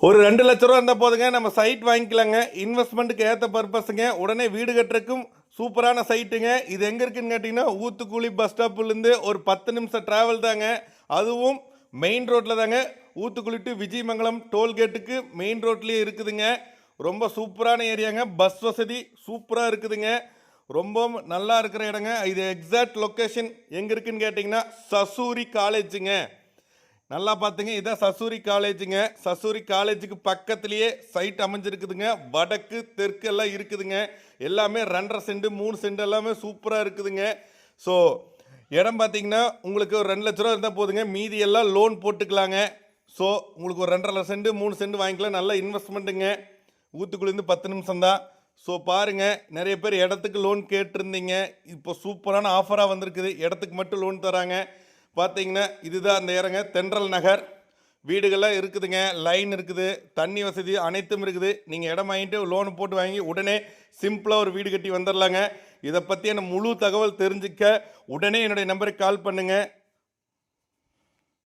ஒரு 2 லட்ச ரூபா இருந்தால் போதுங்க, நம்ம சைட் வாங்கிக்கலாங்க. இன்வெஸ்ட்மெண்ட்டுக்கு ஏற்ற பர்பஸுங்க. உடனே வீடு கட்டுறதுக்கும் சூப்பரான சைட்டுங்க. இது எங்கே இருக்குன்னு கேட்டிங்கன்னா, ஊத்துக்குளி பஸ் ஸ்டாப்புலேருந்து ஒரு 10 நிமிஷம் ட்ராவல் தாங்க. அதுவும் மெயின் ரோட்டில் தாங்க. ஊத்துக்குளி டு விஜயமங்கலம் டோல்கேட்டுக்கு மெயின் ரோட்லேயே இருக்குதுங்க. ரொம்ப சூப்பரான ஏரியாங்க. பஸ் வசதி சூப்பராக இருக்குதுங்க. ரொம்ப நல்லா இருக்கிற இடங்க. இது எக்ஸாக்ட் லொக்கேஷன் எங்கே இருக்குன்னு கேட்டிங்கன்னா, சசூரி காலேஜுங்க. நல்லா பார்த்துங்க, இதான் சசூரி காலேஜுங்க. சசூரி காலேஜுக்கு பக்கத்துலேயே சைட் அமைஞ்சிருக்குதுங்க. வடக்கு தெற்கு எல்லாம் இருக்குதுங்க. எல்லாமே 2.5 சென்ட் 3 சென்ட் எல்லாமே சூப்பராக இருக்குதுங்க. ஸோ இடம் பார்த்தீங்கன்னா உங்களுக்கு ஒரு 2 லட்ச ரூபா இருந்தால் போதுங்க. மீதி எல்லாம் லோன் போட்டுக்கலாங்க. ஸோ உங்களுக்கு ஒரு 2.5 சென்ட் 3 சென்ட் வாங்கிக்கலாம். நல்ல இன்வெஸ்ட்மெண்ட்டுங்க. ஊத்துக்குள்ளேருந்து 10 நிமிஷம் தான். ஸோ பாருங்கள், நிறைய பேர் இடத்துக்கு லோன் கேட்டிருந்தீங்க. இப்போ சூப்பரான ஆஃபராக வந்திருக்குது. இடத்துக்கு மட்டும் லோன் தராங்க. பார்த்தீங்கன்னா இதுதான் அந்த இடங்க. தென்றல் நகர் வீடுகள்லாம் இருக்குதுங்க. லைன் இருக்குது, தண்ணி வசதி அனைத்தும் இருக்குது. நீங்கள் இடம் வாங்கிட்டு லோனு போட்டு வாங்கி உடனே சிம்பிளாக ஒரு வீடு கட்டி வந்துடலாங்க. இதை பற்றியான முழு தகவல் தெரிஞ்சுக்க உடனே என்னுடைய நம்பருக்கு கால் பண்ணுங்கள்.